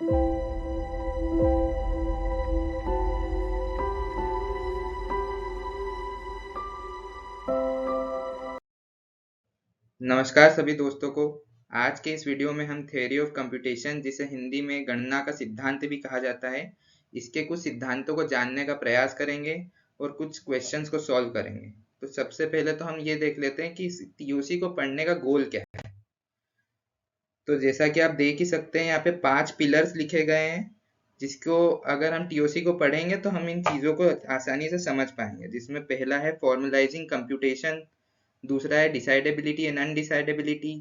नमस्कार सभी दोस्तों को। आज के इस वीडियो में हम थ्योरी ऑफ कंप्यूटेशन, जिसे हिंदी में गणना का सिद्धांत भी कहा जाता है, इसके कुछ सिद्धांतों को जानने का प्रयास करेंगे और कुछ क्वेश्चंस को सॉल्व करेंगे। तो सबसे पहले तो हम ये देख लेते हैं कि टीओसी को पढ़ने का गोल क्या है। तो जैसा कि आप देख ही सकते हैं, यहाँ पे 5 पिलर्स लिखे गए हैं, जिसको अगर हम टीओसी को पढ़ेंगे तो हम इन चीज़ों को आसानी से समझ पाएंगे। जिसमें पहला है फॉर्मलाइजिंग कंप्यूटेशन, दूसरा है डिसाइडेबिलिटी एंड अनडिसाइडेबिलिटी,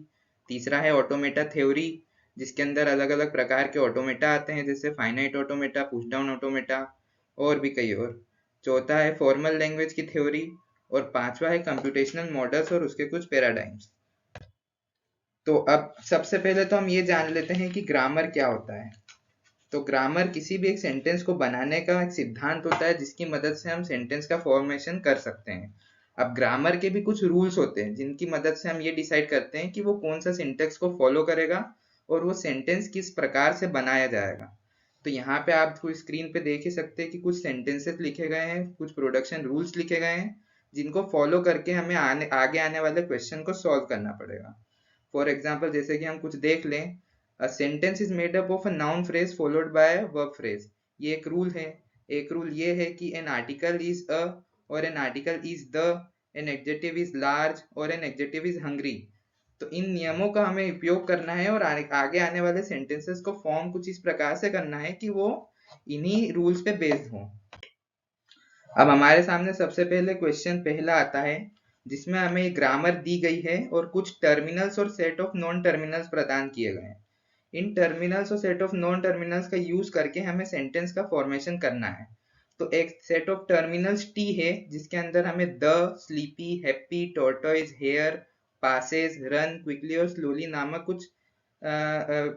तीसरा है ऑटोमेटा थ्योरी, जिसके अंदर अलग अलग प्रकार के ऑटोमेटा आते हैं, जैसे finite automata, push down automata और भी कई और। चौथा है फॉर्मल लैंग्वेज की थ्योरी और पांचवा है कंप्यूटेशनल मॉडल्स और उसके कुछ पैराडाइम्स। तो अब सबसे पहले तो हम ये जान लेते हैं कि ग्रामर क्या होता है। तो ग्रामर किसी भी एक सेंटेंस को बनाने का एक सिद्धांत होता है, जिसकी मदद से हम सेंटेंस का फॉर्मेशन कर सकते हैं। अब ग्रामर के भी कुछ रूल्स होते हैं, जिनकी मदद से हम ये डिसाइड करते हैं कि वो कौन सा सिंटेक्स को फॉलो करेगा और वो सेंटेंस किस प्रकार से बनाया जाएगा। तो यहाँ पे आप स्क्रीन पे देख ही सकते हैं कि कुछ सेंटेंसेस लिखे गए हैं, कुछ प्रोडक्शन रूल्स लिखे गए हैं, जिनको फॉलो करके हमें आगे आने वाले क्वेश्चन को सॉल्व करना पड़ेगा। फॉर एग्जाम्पल, जैसे कि हम कुछ देख लें, a sentence is made up of a noun phrase followed by verb phrase. ये एक रूल है। एक रूल ये है कि एन आर्टिकल इज अ और an article is the, an adjective is large और एन एडजेक्टिव इज हंग्री। तो इन नियमों का हमें उपयोग करना है और आगे आने वाले सेंटेंसेस को फॉर्म कुछ इस प्रकार से करना है कि वो इन्हीं रूल्स पे बेस्ड हो। अब हमारे सामने सबसे पहले क्वेश्चन पहला आता है, जिसमें हमें ग्रामर दी गई है और कुछ टर्मिनल्स और सेट ऑफ नॉन टर्मिनल्स प्रदान किए गए हैं। इन टर्मिनल्स और सेट ऑफ नॉन टर्मिनल्स का यूज करके हमें सेंटेंस का फॉर्मेशन करना है। तो एक सेट ऑफ टर्मिनल्स टी है, जिसके अंदर हमें the, sleepy, happy, tortoise, hare, passes, run, quickly और स्लोली नामक कुछ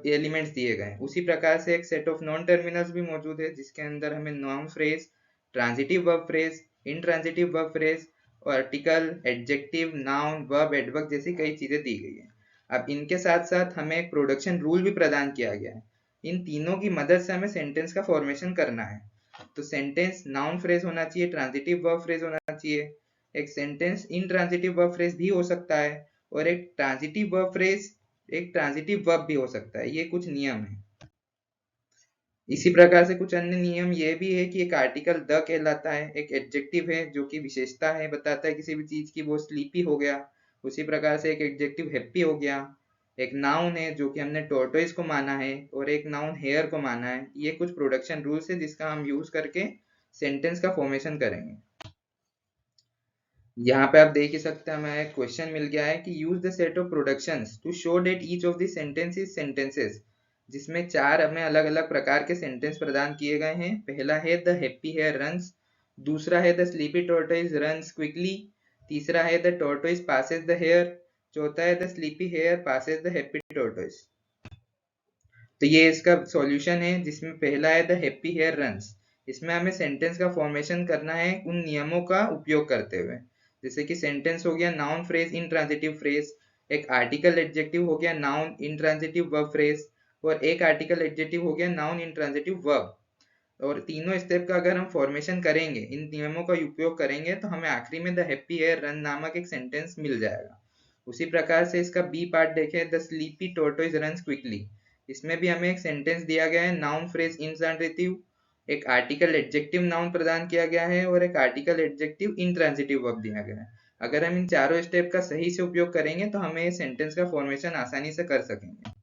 एलिमेंट्स दिए गए हैं। उसी प्रकार से एक सेट ऑफ नॉन टर्मिनल्स भी मौजूद है, जिसके अंदर हमें noun phrase, transitive verb phrase, intransitive verb phrase, article, adjective, noun, verb, adverb जैसी कई चीजें दी गई है। अब इनके साथ साथ हमें एक प्रोडक्शन रूल भी प्रदान किया गया है। इन तीनों की मदद से हमें सेंटेंस का फॉर्मेशन करना है। तो सेंटेंस नाउन फ्रेज होना चाहिए, ट्रांजिटिव वर्ब फ्रेज होना चाहिए, एक सेंटेंस इंट्रांजिटिव वर्ब फ्रेज भी हो सकता है, और एक ट्रांजिटिव वर्ब फ्रेज एक ट्रांजिटिव वर्ब भी हो सकता है। ये कुछ नियम है। इसी प्रकार से कुछ अन्य नियम ये भी है कि एक आर्टिकल द कहलाता है, एक एडजेक्टिव है जो कि विशेषता है, बताता है किसी भी चीज की, वो स्लीपी हो गया। उसी प्रकार से एक एडजेक्टिव हैप्पी हो गया। एक नाउन है जो कि हमने टॉर्टोइज को माना है, और एक नाउन हेयर को माना है। ये कुछ प्रोडक्शन रूल्स है जिसका हम यूज करके सेंटेंस का फॉर्मेशन करेंगे। यहाँ पे आप देख ही सकते हैं, हमें एक क्वेश्चन मिल गया है कि use the set of productions to show that each of the sentences sentences, जिसमें 4 हमें अलग अलग प्रकार के सेंटेंस प्रदान किए गए हैं। पहला है द हैप्पी हेयर रन्स, दूसरा है the sleepy tortoise runs quickly, तीसरा है the tortoise passes the hare, चौथा है the sleepy hare passes the happy tortoise. तो ये इसका सॉल्यूशन है, जिसमें पहला है द हैप्पी हेयर रन्स। इसमें हमें सेंटेंस का फॉर्मेशन करना है उन नियमों का उपयोग करते हुए। जैसे कि सेंटेंस हो गया नाउन फ्रेज इंट्रांजिटिव फ्रेज, एक आर्टिकल एडजेक्टिव हो गया नाउन इंट्रांजिटिव वर्ब फ्रेज, और एक आर्टिकल एडजेक्टिव हो गया नाउन इंट्रांजिटिव वर्ब। और तीनों स्टेप का अगर हम फॉर्मेशन करेंगे, इन नियमों का उपयोग करेंगे, तो हमें आखिरी में द हैप्पी हेयर रन नामक एक सेंटेंस मिल जाएगा। उसी प्रकार से इसका बी पार्ट देखें, the sleepy tortoise runs quickly. इसमें भी हमें एक सेंटेंस दिया गया है, नाउन फ्रेज इंट्रांजिटिव, एक आर्टिकल एडजेक्टिव नाउन प्रदान किया गया है, और एक आर्टिकल एडजेक्टिव इंट्रांजिटिव वर्ब दिया गया है। अगर हम इन चारों स्टेप का सही से उपयोग करेंगे तो हमें ये सेंटेंस का फॉर्मेशन आसानी से कर सकेंगे।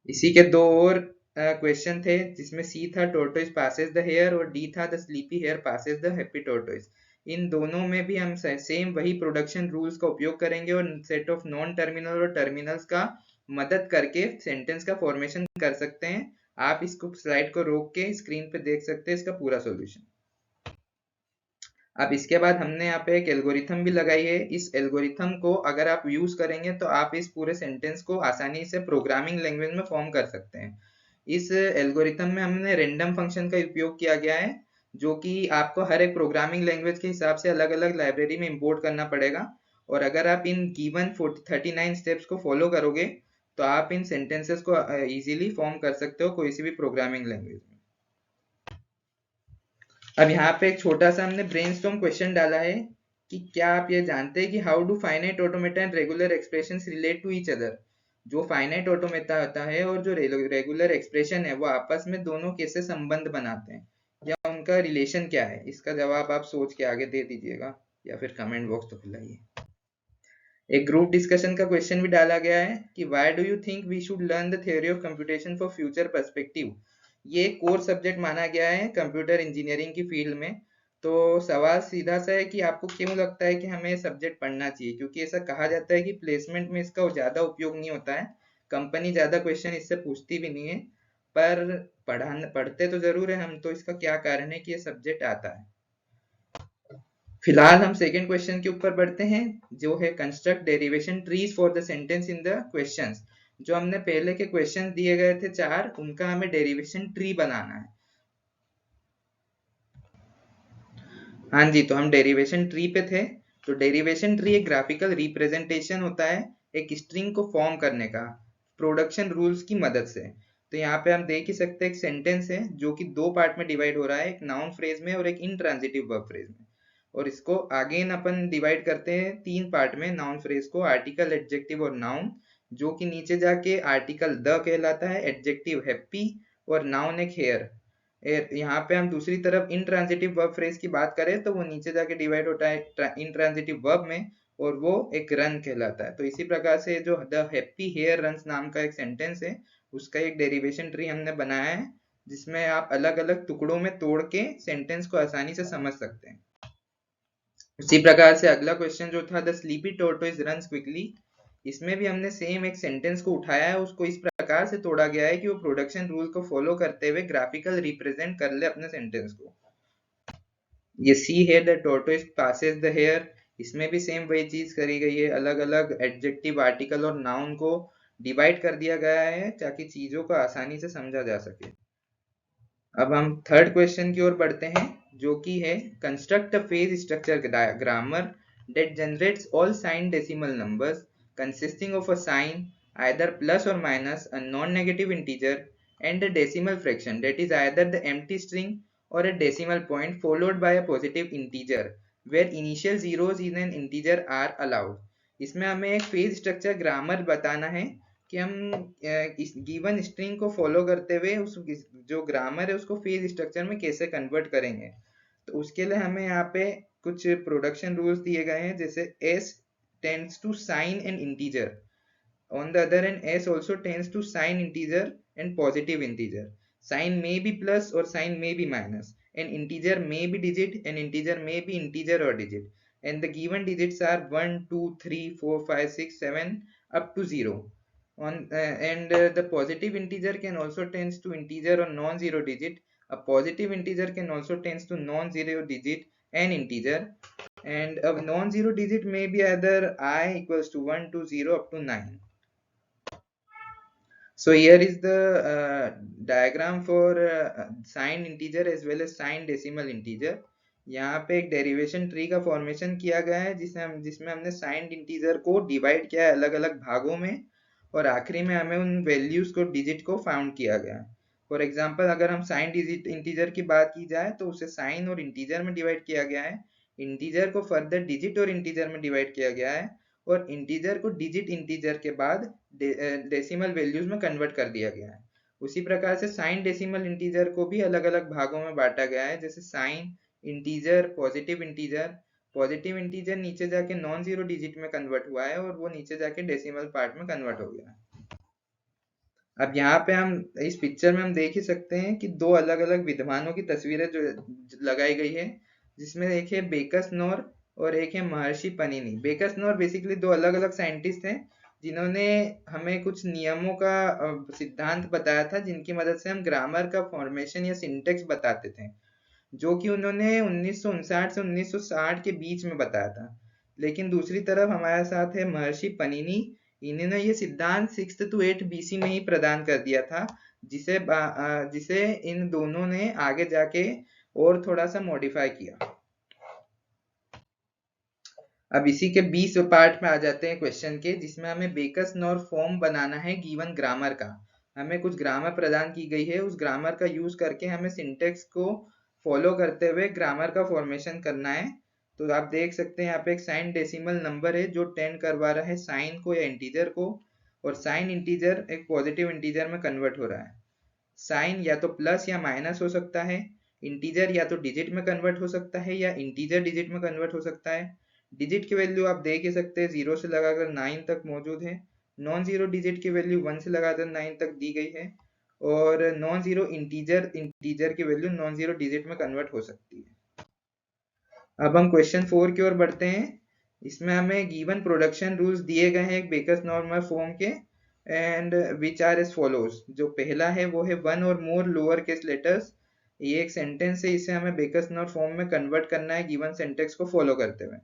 इसी के दो और क्वेश्चन थे, जिसमें सी था टोर्टोइज पासेस द हेयर और डी था the sleepy hare passes the happy tortoise. इन दोनों में भी हम सेम वही प्रोडक्शन रूल्स का उपयोग करेंगे और सेट ऑफ नॉन टर्मिनल और टर्मिनल्स का मदद करके सेंटेंस का फॉर्मेशन कर सकते हैं। आप इसको स्लाइड को रोक के स्क्रीन पे देख सकते हैं इसका पूरा सॉल्यूशन। अब इसके बाद हमने यहाँ पे एक एल्गोरिथम भी लगाई है। इस एल्गोरिथम को अगर आप यूज करेंगे तो आप इस पूरे सेंटेंस को आसानी से प्रोग्रामिंग लैंग्वेज में फॉर्म कर सकते हैं। इस एल्गोरिथम में हमने रैंडम फंक्शन का उपयोग किया गया है, जो कि आपको हर एक प्रोग्रामिंग लैंग्वेज के हिसाब से अलग अलग लाइब्रेरी में इंपोर्ट करना पड़ेगा। और अगर आप इन गिवन 39 स्टेप्स को फॉलो करोगे तो आप इन सेंटेंसेस को इजीली फॉर्म कर सकते हो कोई सी भी प्रोग्रामिंग लैंग्वेज में। अब यहाँ पे एक छोटा सा हमने ब्रेनस्टॉर्म क्वेश्चन डाला है कि क्या आप ये जानते हैं कि how do finite automata and regular expressions relate to each other. जो फाइनाइट ऑटोमेटा होता है और जो रेगुलर एक्सप्रेशन है वो आपस में दोनों कैसे संबंध बनाते हैं या उनका रिलेशन क्या है, इसका जवाब आप सोच के आगे दे दीजिएगा या फिर कमेंट बॉक्स तो खुलाइए। एक ग्रुप डिस्कशन का क्वेश्चन भी डाला गया है कि why do you think we should learn the theory of computation for future perspective. ये कोर सब्जेक्ट माना गया है कंप्यूटर इंजीनियरिंग की फील्ड में। तो सवाल सीधा सा है कि आपको क्यों लगता है कि हमें सब्जेक्ट पढ़ना चाहिए, क्योंकि ऐसा कहा जाता है कि प्लेसमेंट में इसका ज्यादा उपयोग नहीं होता है, कंपनी ज्यादा क्वेश्चन इससे पूछती भी नहीं है, पर पढ़ते तो जरूर है हम। तो इसका क्या कारण है कि ये सब्जेक्ट आता है। फिलहाल हम सेकेंड क्वेश्चन के ऊपर बढ़ते हैं, जो है construct derivation trees for the sentence in the questions. जो हमने पहले के क्वेश्चन दिए गए थे 4, उनका हमें डेरिवेशन ट्री बनाना है। हाँ जी, तो हम डेरिवेशन ट्री पे थे। तो डेरिवेशन ट्री एक ग्राफिकल रिप्रेजेंटेशन होता है एक स्ट्रिंग को फॉर्म करने का प्रोडक्शन रूल्स की मदद से। तो यहाँ पे हम देख ही सकते हैं एक सेंटेंस है जो कि 2 पार्ट में डिवाइड हो रहा है, एक नाउन फ्रेज में और एक इंट्रांजिटिव वर्ब फ्रेज में। और इसको अगेन अपन डिवाइड करते हैं 3 पार्ट में, नाउन फ्रेज को आर्टिकल, एडजेक्टिव और नाउन, जो कि नीचे जाके आर्टिकल द कहलाता है, एडजेक्टिव हैप्पी और नाउन एक हेयर। यहाँ पे हम दूसरी तरफ इंट्रांजिटिव वर्ब फ्रेज की बात करें तो वो नीचे जाके डिवाइड होता है इंट्रांजिटिव वर्ब में और वो एक रन कहलाता है। तो इसी प्रकार से जो द हैप्पी हेयर रन्स नाम का एक सेंटेंस है उसका एक डेरिवेशन ट्री हमने बनाया है, जिसमें आप अलग अलग टुकड़ों में तोड़ के सेंटेंस को आसानी से समझ सकते हैं। उसी प्रकार से अगला क्वेश्चन जो था the sleepy tortoise runs quickly, इसमें भी हमने सेम एक सेंटेंस को उठाया है, उसको इस प्रकार से तोड़ा गया है कि वो प्रोडक्शन रूल को फॉलो करते हुए ग्राफिकल रिप्रेजेंट कर ले अपने सेंटेंस को। ये सी है the tortoise passes the hair, इसमें भी सेम वही चीज करी गई है, अलग अलग एडजेक्टिव, आर्टिकल और नाउन को डिवाइड कर दिया गया है ताकि चीजों को आसानी से समझा जा सके। अब हम थर्ड क्वेश्चन की ओर बढ़ते हैं, जो कि है construct a phase structure grammar that generates all signed decimal numbers consisting of a sign either plus or minus a non-negative integer and a decimal fraction that is either the empty string or a decimal point followed by a positive integer where initial zeros in an integer are allowed। इसमें हमें एक phase structure grammar बताना है कि हम इस given string को follow करते हुए उस जो ग्रामर है उसको फेज स्ट्रक्चर में कैसे कन्वर्ट करेंगे। तो उसके लिए हमें यहाँ पे कुछ प्रोडक्शन रूल्स दिए गए हैं, जैसे s tends to sign an integer, on the other hand s also tends to sign integer and positive integer, sign may be plus or sign may be minus, an integer may be digit, an integer may be integer or digit, and the given digits are 1 2 3 4 5 6 7 up to 0 on and the positive integer can also tends to integer or non-zero digit. A positive integer can also tends to non-zero digit and integer, and a non-zero digit may be either I equals to 1 to 0 up to 9. So here is the diagram for signed integer as well as signed decimal integer। यहाँ पे एक derivation tree का formation किया गया है जिसमें हमने signed integer को डिवाइड किया है अलग अलग भागों में, और आखिरी में हमें उन वैल्यूज को, डिजिट को फाउंड किया गया है। फॉर एग्जांपल अगर हम साइन डिजिट इंटीजर की बात की जाए तो उसे साइन और इंटीजर में डिवाइड किया गया है, इंटीजर को फर्दर डिजिट और इंटीजर में डिवाइड किया गया है, और इंटीजर को डिजिट इंटीजर के बाद डेसिमल वैल्यूज में कन्वर्ट कर दिया गया है। उसी प्रकार से साइन डेसिमल इंटीजर को भी अलग अलग भागों में बांटा गया है, जैसे sign integer, positive integer. Positive integer नीचे जाके नॉन जीरो डिजिट में कन्वर्ट हुआ है और वो नीचे जाके डेसिमल पार्ट में कन्वर्ट हो गया है। अब यहाँ पे हम इस पिक्चर में हम देख ही सकते हैं कि 2 अलग अलग विद्वानों की तस्वीरें जो लगाई गई है, जिसमें एक है बेकस नोर और एक है महर्षि पनिनी। बेकस नोर बेसिकली 2 अलग अलग साइंटिस्ट हैं जिन्होंने हमें कुछ नियमों का सिद्धांत बताया था, जिनकी मदद से हम ग्रामर का फॉर्मेशन या सिंटेक्स बताते थे, जो कि उन्होंने 1959 से 1960 के बीच में बताया था। लेकिन दूसरी तरफ हमारे साथ है महर्षि पनिनी, इन्होंने ये सिद्धांत 6th to 8th BC में ही प्रदान कर दिया था, जिसे इन दोनों ने आगे जाके और थोड़ा सा मॉडिफाई किया। अब इसी के 20 पार्ट में आ जाते हैं क्वेश्चन के, जिसमें हमें बेकस नॉर फॉर्म बनाना है गिवन ग्रामर का। हमें कुछ ग्रामर प्रदान की गई है, उस ग्रामर का यूज करके हमें सिंटेक्स को फॉलो करते हुए ग्रामर का फॉर्मेशन करना है। तो आप देख सकते हैं यहाँ पे एक साइन डेसिमल नंबर है जो 10 करवा रहा है साइन को या इंटीजर को, और साइन इंटीजर एक पॉजिटिव इंटीजर में कन्वर्ट हो रहा है। साइन या तो प्लस या माइनस हो सकता है, इंटीजर या तो डिजिट में कन्वर्ट हो सकता है या इंटीजर डिजिट में कन्वर्ट हो सकता है। डिजिट की वैल्यू आप देख ही सकते हैं 0 से लगाकर 9 तक मौजूद है। नॉन जीरो डिजिट की वैल्यू 1 से लगाकर 9 तक दी गई है, और नॉन जीरो इंटीजर इंटीजर की वैल्यू नॉन जीरो डिजिट में कन्वर्ट हो सकती है। अब हम क्वेश्चन 4 की ओर बढ़ते हैं। इसमें हमें गिवन प्रोडक्शन रूल्स दिए गए हैं एक बेकस नॉर्मल फॉर्म के, and which are as follows. जो पहला है वो है वन और मोर लोअर केस लेटर्स। ये एक सेंटेंस है, इसे हमें बेकस नॉर फॉर्म में कन्वर्ट करना है गिवन सेंटेंस को फॉलो करते हुए।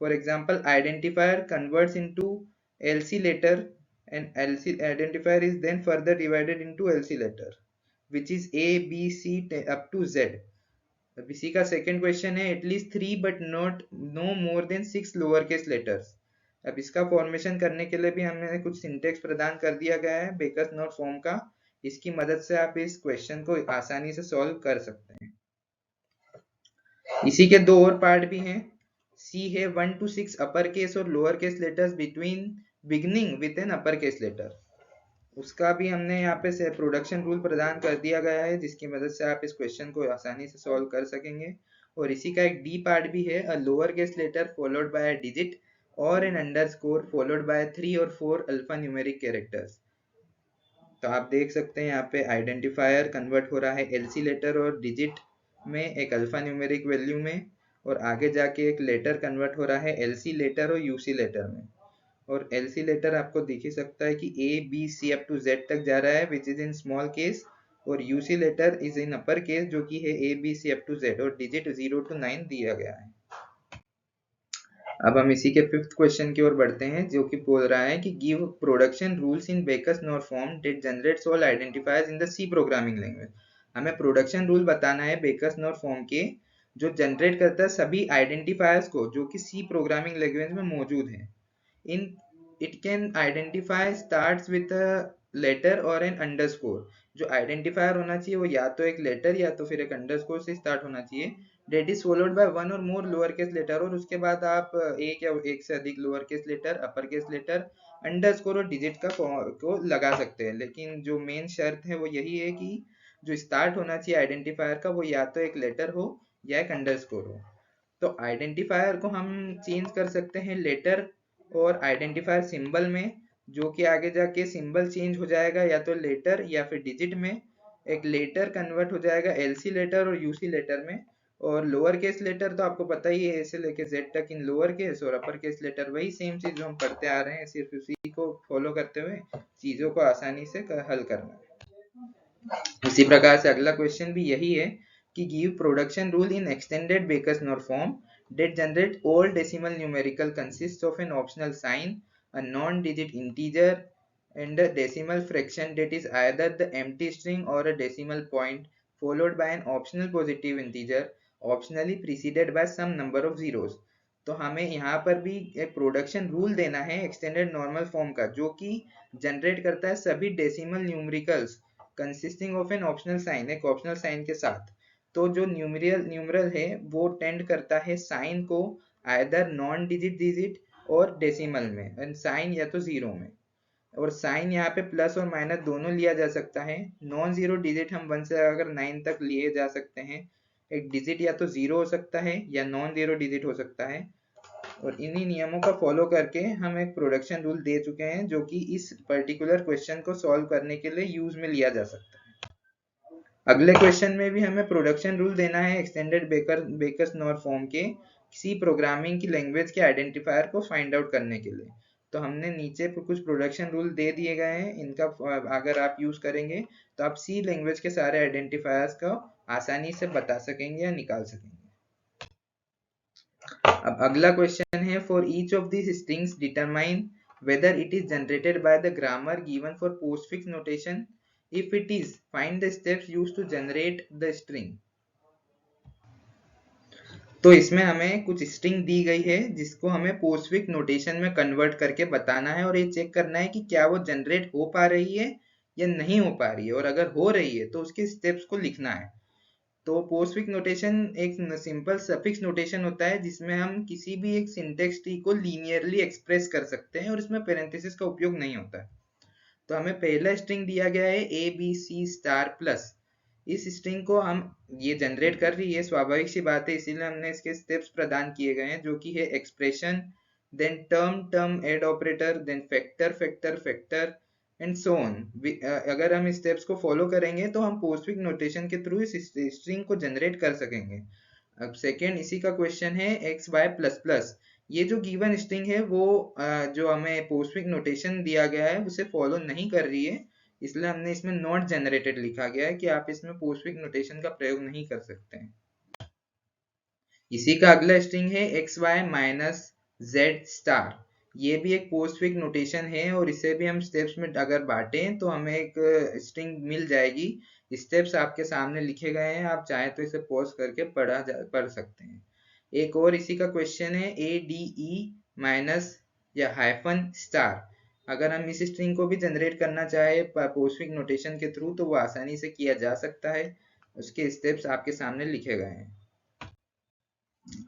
For example, identifier converts into LC letter and LC identifier is then further divided into LC letter which is A, B, C up to Z। अब इसी का second question है at least 3 but not know more than 6 lower case letters. अब इसका formation करने के लिए भी हमें कुछ सिंटेक्स प्रदान कर दिया गया है बेकस नॉट फॉर्म का। इसकी मदद से आप इस क्वेश्चन को आसानी से सॉल्व कर सकते हैं। इसी के दो और पार्ट भी हैं। सी है 1 to 6 अपर केस और lower case letters between beginning with an upper case letter. उसका भी हमने यहाँ पे से प्रोडक्शन रूल प्रदान कर दिया गया है, जिसकी मदद से आप इस क्वेश्चन को आसानी से सॉल्व कर सकेंगे। और इसी का एक डी पार्ट भी है, a lower case letter followed by a digit और एन अंडरस्कोर फॉलोड बाय 3 और 4 अल्फा न्यूमेरिक कैरेक्टर्स। तो आप देख सकते हैं यहाँ पे आइडेंटिफायर कन्वर्ट हो रहा है एलसी लेटर और डिजिट में एक अल्फा न्यूमेरिक वैल्यू में, और आगे जाके एक लेटर कन्वर्ट हो रहा है एलसी लेटर और यूसी लेटर में। और एलसी लेटर आपको दिख ही सकता है कि A B C up to Z तक जा रहा है which is in small case, और UC letter is in upper case जो कि है A B C up to Z, और डिजिट 0 to 9 दिया गया है। अब हम इसी के फिफ्थ क्वेश्चन की ओर बढ़ते हैं, जो कि बोल रहा है कि give production rules in Backus Naur form that generates all identifiers in the C programming language. हमें प्रोडक्शन रूल बताना है बेकस नॉर फॉर्म के जो जनरेट करता है सभी आइडेंटिफायर्स को जो कि सी प्रोग्रामिंग लैंग्वेज में मौजूद है। in it can identify starts with a letter or an underscore। जो आइडेंटिफायर होना चाहिए वो या तो एक लेटर या तो फिर एक अंडरस्कोर से स्टार्ट होना चाहिए। That is followed by one और मोर लोअर केस लेटर, और उसके बाद आप एक या एक से अधिक lower case letter, upper case letter, underscore और डिजिट का को लगा सकते हैं। लेकिन जो मेन शर्त है वो यही है कि जो स्टार्ट होना चाहिए आइडेंटिफायर का वो या तो एक लेटर हो या एक अंडरस्कोर हो। तो आइडेंटिफायर को हम चेंज कर सकते हैं लेटर और आइडेंटिफायर सिंबल में, जो कि आगे जाके सिंबल चेंज हो जाएगा या तो लेटर या फिर डिजिट में। एक लेटर कन्वर्ट हो जाएगा एलसी लेटर और यूसी लेटर में, और लोअर केस लेटर तो आपको पता ही है ए से लेके जेड तक इन लोअर केस, और अपर केस लेटर वही सेम चीज जो हम पढ़ते आ रहे हैं, सिर्फ उसी को फॉलो करते हुए चीजों को आसानी से हल करना है। इसी प्रकार से अगला क्वेश्चन भी यही है कि give production rule in extended Backus Naur form that generate all decimal numerical consists of an optional sign, a non-digit integer, and a decimal fraction that is either the empty string or a decimal point followed by an optional positive integer optionally preceded by some number of zeros। तो हमें यहाँ पर भी एक production rule देना है extended normal form का, जो कि जनरेट करता है सभी decimal numericals consisting of an optional sign, एक ऑप्शनल साइन के साथ। तो जो न्यूमरल है वो टेंड करता है साइन को आइदर नॉन डिजिट डिजिट और डेसिमल में, एंड साइन या तो जीरो में। और साइन यहाँ पे प्लस और माइनस दोनों लिया जा सकता है। नॉन जीरो डिजिट हम 1 से अगर 9 तक लिए जा सकते हैं। एक डिजिट या तो जीरो हो सकता है या नॉन जीरो डिजिट हो सकता है। और इन्हीं नियमों का फॉलो करके हम एक प्रोडक्शन रूल दे चुके हैं जो कि इस पर्टिकुलर क्वेश्चन को सॉल्व करने के लिए यूज में लिया जा सकता है। अगले क्वेश्चन में भी हमें प्रोडक्शन रूल देना है एक्सटेंडेड बेकस नॉर फॉर्म के सी प्रोग्रामिंग की लैंग्वेज के आइडेंटिफायर को फाइंड आउट करने के लिए। तो हमने नीचे कुछ प्रोडक्शन रूल दे दिए गए हैं, इनका अगर आप यूज करेंगे तो आप सी लैंग्वेज के सारे आइडेंटिफायर्स को आसानी से बता सकेंगे या निकाल सकेंगे। अब अगला क्वेश्चन है, for each of this strings determine whether it is generated by the grammar given for postfix notation. If it is, find the steps used to generate the string। तो इसमें हमें कुछ स्ट्रिंग दी गई है जिसको हमें पोस्टफिक्स नोटेशन में convert करके बताना है और ये चेक करना है कि क्या वो जनरेट हो पा रही है या नहीं हो पा रही है, और अगर हो रही है तो उसके स्टेप्स को लिखना है। तो पोस्टफिक्स नोटेशन एक सिंपल सफिक्स नोटेशन होता है जिसमें हम किसी भी एक सिंटेक्स ट्री को लीनियरली एक्सप्रेस कर सकते हैं और इसमें पैरेंथेसिस का उपयोग नहीं होता है। तो हमें पहला स्ट्रिंग दिया गया है A B C star plus. इस स्ट्रिंग को हम ये जनरेट कर रही है, स्वाभाविक सी बात है, इसीलिए हमने इसके स्टेप्स प्रदान किए गए हैं जो कि है expression, then term term add operator, then factor factor factor and so on. अगर हम स्टेप्स को फॉलो करेंगे तो हम पोस्टफिक्स नोटेशन के थ्रू इस स्ट्रिंग को जनरेट कर सकेंगे। अब सेकेंड इसी का क्वेश्चन है एक्स वाई प्लस प्लस। ये जो गिवन स्ट्रिंग है वो जो हमें पोस्टफिक्स नोटेशन दिया गया है उसे फॉलो नहीं कर रही है, इसलिए हमने इसमें नॉट जनरेटेड लिखा गया है कि आप इसमें पोस्टफिक्स नोटेशन का प्रयोग नहीं कर सकते हैं। इसी का अगला स्ट्रिंग है X Y minus Z star. ये भी एक पोस्टफिक्स नोटेशन है और इसे भी हम स्टेप्स में अगर बांटें तो हमें एक स्ट्रिंग मिल जाएगी। स्टेप्स आपके सामने लिखे गए हैं, आप चाहें तो इसे पॉज करके पढ़ सकते हैं। एक और इसी का क्वेश्चन है ए डी ई माइनस या हाइफन स्टार। अगर हम इस स्ट्रिंग को भी जनरेट करना चाहे पोस्टफिक्स नोटेशन के थ्रू तो वो आसानी से किया जा सकता है। उसके स्टेप्स आपके सामने लिखे गए हैं।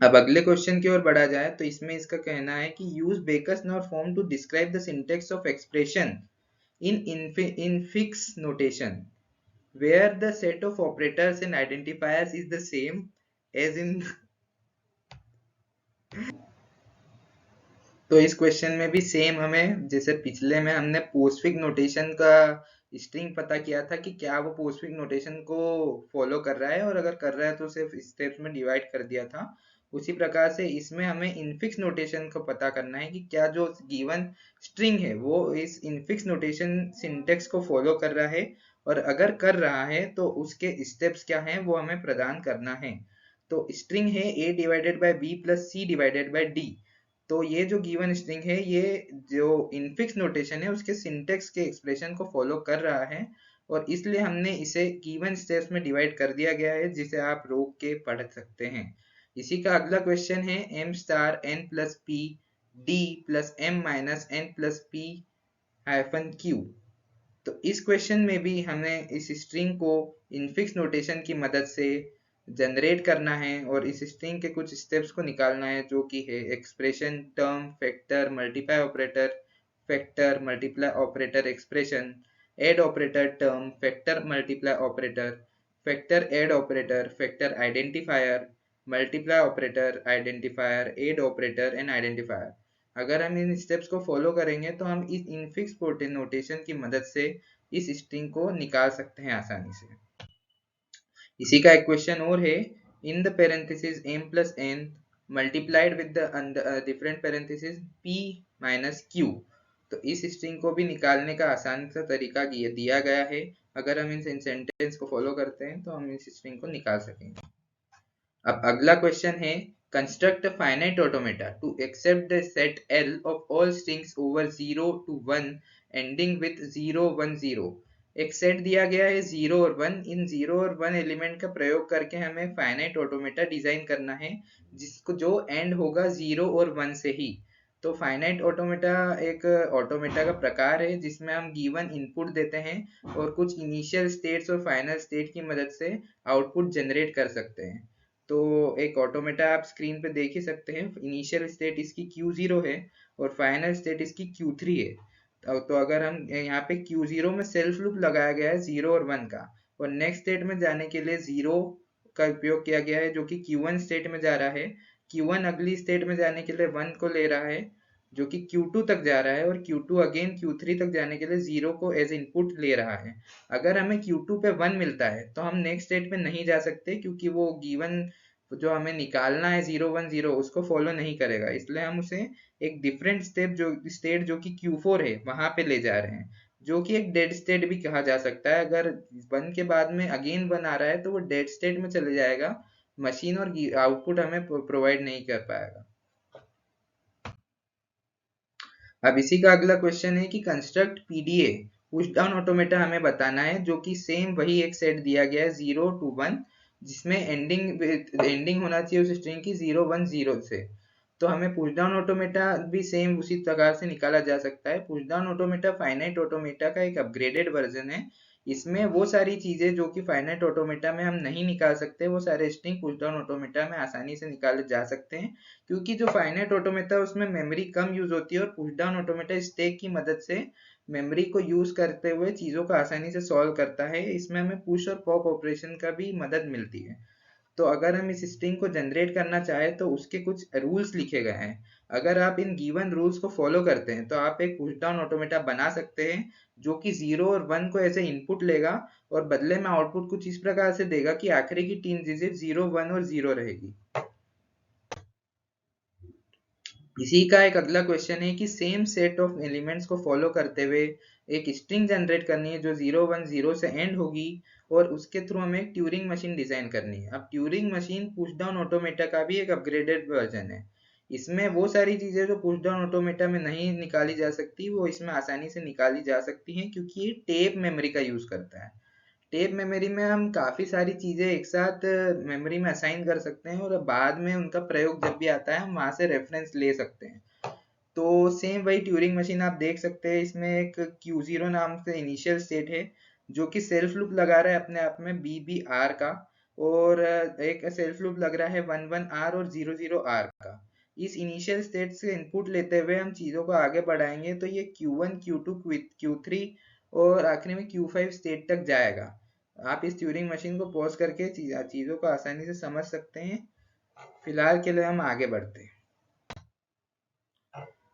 अब अगले क्वेश्चन की ओर बढ़ा जाए तो इसमें इसका कहना है कि use Backus Naur form to describe the syntax of expression in infix notation where the set of operators and identifiers is the same as in तो इस क्वेश्चन में भी सेम हमें जैसे पिछले में हमने पोस्टफिक्स नोटेशन का स्ट्रिंग पता किया था कि क्या वो पोस्टफिक्स नोटेशन को फॉलो कर रहा है, और अगर कर रहा है तो सिर्फ स्टेप्स में डिवाइड कर दिया था। उसी प्रकार से इसमें हमें इनफिक्स नोटेशन को पता करना है कि क्या जो गिवन स्ट्रिंग है वो इस इनफिक्स नोटेशन सिंटेक्स को फॉलो कर रहा है, और अगर कर रहा है तो उसके स्टेप्स क्या हैं वो हमें प्रदान करना है। तो स्ट्रिंग है a divided by b plus c divided by d। तो ये जो गिवन स्ट्रिंग है ये जो इनफिक्स नोटेशन है उसके सिंटेक्स के एक्सप्रेशन को फॉलो कर रहा है, और इसलिए हमने इसे गिवन स्टेप्स में डिवाइड कर दिया गया है जिसे आप रोक के पढ़ सकते हैं। इसी का अगला क्वेश्चन है m star n plus p d plus m minus n plus p hyphen q। तो इस क्वेश्चन में भी हमें इस स्ट्रिंग को इनफिक्स नोटेशन की मदद से जनरेट करना है और इस स्ट्रिंग के कुछ स्टेप्स को निकालना है जो कि है expression, term, factor, multiply operator, factor, multiply operator, expression, add operator, term, factor, multiply operator, factor, add operator, factor identifier, multiply operator, identifier, add operator and identifier. अगर हम इन स्टेप्स को फॉलो करेंगे तो हम इस इनफिक्स नोटेशन की मदद से इस स्ट्रिंग को निकाल सकते हैं आसानी से। इसी का एक क्वेश्चन और है in the parenthesis m plus n multiplied with the different parenthesis p minus q। तो इस स्ट्रिंग को भी निकालने का आसान सा तरीका दिया गया है। अगर हम इन सेंटेंस को फॉलो करते हैं तो हम इस स्ट्रिंग को निकाल सकेंगे। अब अगला क्वेश्चन है construct a finite automata to accept the set L of all strings over 0 to 1 ending with 0 1 0। एक सेट दिया गया है 0 और 1। इन 0 और 1 एलिमेंट का प्रयोग करके हमें फाइनाइट ऑटोमेटा डिजाइन करना है जिसको जो एंड होगा 0 और 1 से ही। तो फाइनाइट ऑटोमेटा एक ऑटोमेटा का प्रकार है जिसमें हम गिवन इनपुट देते हैं और कुछ इनिशियल स्टेट्स और फाइनल स्टेट की मदद से आउटपुट जनरेट कर सकते हैं। तो एक ऑटोमेटा आप स्क्रीन पे देख ही सकते हैं, इनिशियल स्टेट इसकी Q0 है और फाइनल स्टेट इसकी Q3 है। तो अगर हम यहाँ पे Q0 में सेल्फ लूप लगाया गया है 0 और 1 का, और नेक्स्ट स्टेट में जाने के लिए 0 का उपयोग किया गया है जो कि Q1 स्टेट में जा रहा है। Q1 अगली स्टेट में जाने के लिए 1 को ले रहा है जो कि Q2 तक जा रहा है, और Q2 अगेन Q3 तक जाने के लिए 0 को एज इनपुट ले रहा है। अगर हमें Q2 पे 1 मिलता है तो हम नेक्स्ट स्टेट में नहीं जा सकते क्योंकि वो गिवन जो हमें निकालना है 0 1 0 उसको फॉलो नहीं करेगा, इसलिए हम उसे एक डिफरेंट स्टेट जो कि Q4 है वहां पे ले जा रहे हैं, जो कि एक डेड स्टेट भी कहा जा सकता है। अगर 1 के बाद में अगेन 1 आ रहा है तो वो डेड स्टेट में चले जाएगा, मशीन और आउटपुट हमें प्रोवाइड नहीं कर पाएगा। अब इसी का अगला क्वेश्चन है कि construct PDA push down automata हमें बताना है जो कि सेम वही एक सेट दिया गया है 0 to 1 जिसमें एंडिंग होना चाहिए उस स्ट्रिंग की 010 से। तो हमें पुश डाउन ऑटोमेटा भी सेम उसी प्रकार से निकाला जा सकता है। Push down automata finite automata का एक अपग्रेडेड वर्जन है। इसमें वो सारी चीजें जो कि फाइनाइट ऑटोमेटा में हम नहीं निकाल सकते, वो सारे स्ट्रिंग पुश डाउन ऑटोमेटा में आसानी से निकाले जा सकते हैं, क्योंकि जो फाइनाइट ऑटोमेटा है उसमें मेमोरी कम यूज होती है, और पुश डाउन ऑटोमेटा स्टैक की मदद से मेमोरी को यूज करते हुए चीजों को आसानी से सॉल्व करता है। इसमें हमें पुश और पॉप ऑपरेशन का भी मदद मिलती है। तो अगर हम इस स्ट्रिंग को जनरेट करना चाहें तो उसके कुछ रूल्स लिखे गए हैं। अगर आप इन गिवन रूल्स को फॉलो करते हैं तो आप एक पुश डाउन ऑटोमेटा बना सकते हैं, जो कि 0 और 1 को ऐसे इनपुट लेगा और बदले में आउटपुट कुछ इस प्रकार से देगा कि आखिरी की 3 डिजिट 0 1 और 0 रहेगी। इसी का एक अगला क्वेश्चन है कि सेम सेट ऑफ एलिमेंट्स को फॉलो करते हुए एक स्ट्रिंग जनरेट करनी है जो 0 1 0 से एंड होगी, और उसके थ्रू हमें एक ट्यूरिंग मशीन डिजाइन करनी है। अब Turing machine push down automata का भी एक अपग्रेडेड वर्जन है। इसमें वो सारी चीजें जो पुश डाउन ऑटोमेटा में नहीं निकाली जा सकती वो इसमें आसानी से निकाली जा सकती हैं, क्योंकि ये टेप मेमोरी का यूज करता है। टेप मेमोरी में हम काफी सारी चीजें एक साथ मेमोरी में असाइन कर सकते हैं, और बाद में उनका प्रयोग जब भी आता है हम वहां से रेफरेंस ले सकते हैं। तो सेम वही ट्यूरिंग मशीन आप देख सकते हैं। इसमें एक Q0 नाम से इनिशियल स्टेट है, जो कि सेल्फ लूप लगा रहा है अपने आप में BBR का, और एक सेल्फ लूप लग रहा है 11R और 00R का। इस इनिशियल स्टेट से इनपुट लेते हुए हम चीजों को आगे बढ़ाएंगे तो ये Q1 Q2 Q3 और आखिरी में Q5 स्टेट तक जाएगा। आप इस ट्यूरिंग मशीन को पॉज करके चीजों को आसानी से समझ सकते हैं। फिलहाल के लिए हम आगे बढ़ते हैं।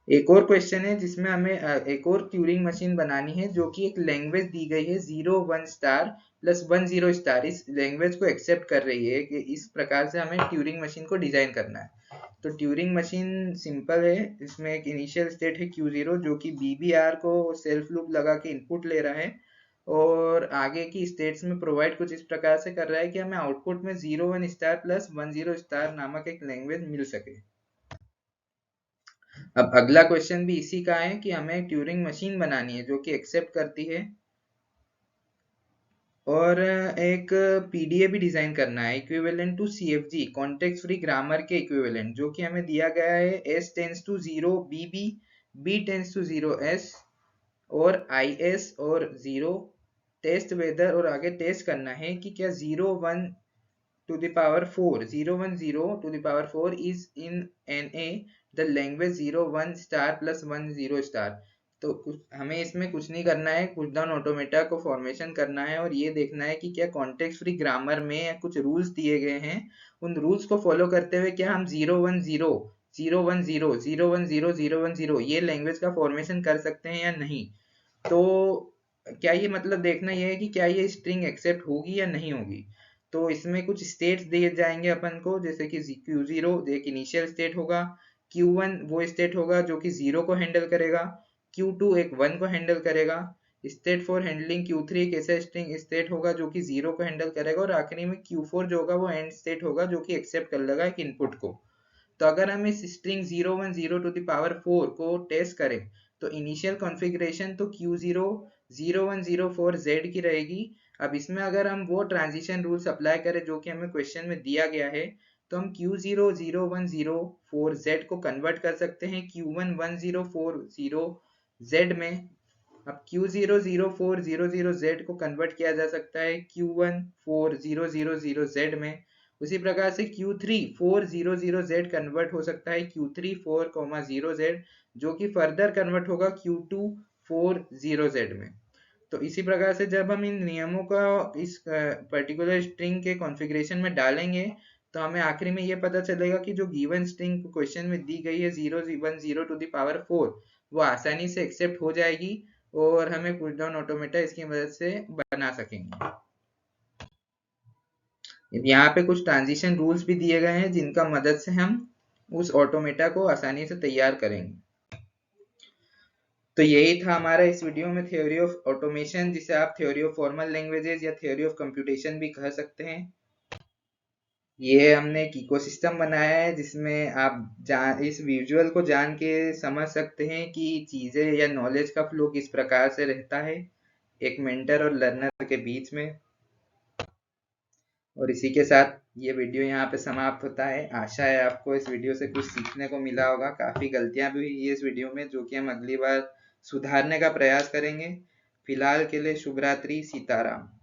एक और क्वेश्चन है जिसमें हमें एक और ट्यूरिंग मशीन बनानी है, जो कि एक लैंग्वेज दी गई है 0 1 स्टार प्लस 10 स्टार। इस लैंग्वेज को एक्सेप्ट कर रही है कि इस प्रकार से हमें ट्यूरिंग मशीन को डिजाइन करना है। तो ट्यूरिंग मशीन सिंपल है। इसमें एक इनिशियल स्टेट है Q0, जो कि BBR को सेल्फ लूप लगा के इनपुट ले रहा है, और आगे की स्टेट्स में प्रोवाइड कुछ इस प्रकार से कर रहा है कि हमें आउटपुट में 0 1 स्टार प्लस 10 स्टार नामक एक लैंग्वेज मिल सके। अब अगला क्वेश्चन भी इसी का है कि हमें एक ट्यूरिंग मशीन बनानी है जो कि एक्सेप्ट करती है, और एक पीडीए भी डिजाइन करना है equivalent to CFG, context free grammar के इक्विवेलेंट, जो कि हमें दिया गया है S tends to 0 BB, B tends to 0 S, और IS और 0 टेस्ट वेदर, और आगे टेस्ट करना है कि क्या 0 1 is in NA the language 0 1 star plus 10 star. तो हमें इसमें कुछ नहीं करना है, पुश डाउन ऑटोमेटा को फॉर्मेशन करना है और ये देखना है कि क्या कॉन्टेक्स्ट फ्री ग्रामर में कुछ रूल्स दिए गए हैं, उन रूल्स को फॉलो करते हुए क्या हम 0 1 0 ये लैंग्वेज का फॉर्मेशन कर सकते हैं या नहीं। तो क्या ये मतलब देखना ये है कि क्या ये स्ट्रिंग एक्सेप्ट होगी या नहीं होगी। तो इसमें कुछ स्टेट्स दिए जाएंगे अपन को, जैसे कि Q0 एक इनिशियल स्टेट होगा, Q1 वो स्टेट होगा जो कि 0 को हैंडल करेगा, Q2 एक 1 को हैंडल करेगा, स्टेट फॉर हैंडलिंग Q3 एक ऐसा स्ट्रिंग स्टेट होगा जो कि 0 को हैंडल करेगा, और आखिरी में Q4 जो होगा वो एंड स्टेट होगा जो कि एक्सेप्ट कर लेगा एक इनपुट को। तो अगर हम इस स्ट्रिंग 0 1 0 को टेस्ट करें तो इनिशियल कॉन्फ़िगरेशन तो Q0 0104Z की रहेगी। अब इसमें अगर हम वो ट्रांजिशन रूल्स अप्लाई करें जो कि हमें क्वेश्चन में दिया गया है, तो हम Q0 0104Z को कन्वर्ट कर सकते हैं Q1 1040Z में। अब Q0 0400Z को कन्वर्ट किया जा सकता है Q1 4000Z में। उसी प्रकार से Q3 400Z कन्वर्ट हो सकता है Q3 4,0Z, जो कि फर्दर कन्वर्ट होगा Q2 40Z में। तो इसी प्रकार से जब हम इन नियमों का इस पर्टिकुलर स्ट्रिंग के कॉन्फ़िगरेशन में डालेंगे तो हमें आखिरी में ये पता चलेगा कि जो गिवन स्ट्रिंग क्वेश्चन में दी गई है 0 1 0 वो आसानी से एक्सेप्ट हो जाएगी, और हमें पुश डाउन ऑटोमेटा इसकी मदद से बना सकेंगे। यहाँ पे कुछ ट्रांजिशन रूल्स भी दिए गए हैं जिनका मदद से हम उस ऑटोमेटा को आसानी से तैयार करेंगे। तो यही था हमारा इस वीडियो में थ्योरी ऑफ ऑटोमेशन, जिसे आप थ्योरी ऑफ फॉर्मल लैंग्वेजेस या थ्योरी ऑफ कंप्यूटेशन भी कह सकते हैं। ये हमने एक इकोसिस्टम बनाया है जिसमें आप इस विजुअल को जान के समझ सकते हैं कि चीजें या नॉलेज का फ्लो किस प्रकार से रहता है एक मेंटर और लर्नर के बीच में। और इसी के साथ ये वीडियो यहाँ पे समाप्त होता है। आशा है आपको इस वीडियो से कुछ सीखने को मिला होगा। काफ़ी गलतियाँ भी हुई इस वीडियो में, जो कि हम अगली बार सुधारने का प्रयास करेंगे। फिलहाल के लिए शुभ रात्रि, सीताराम।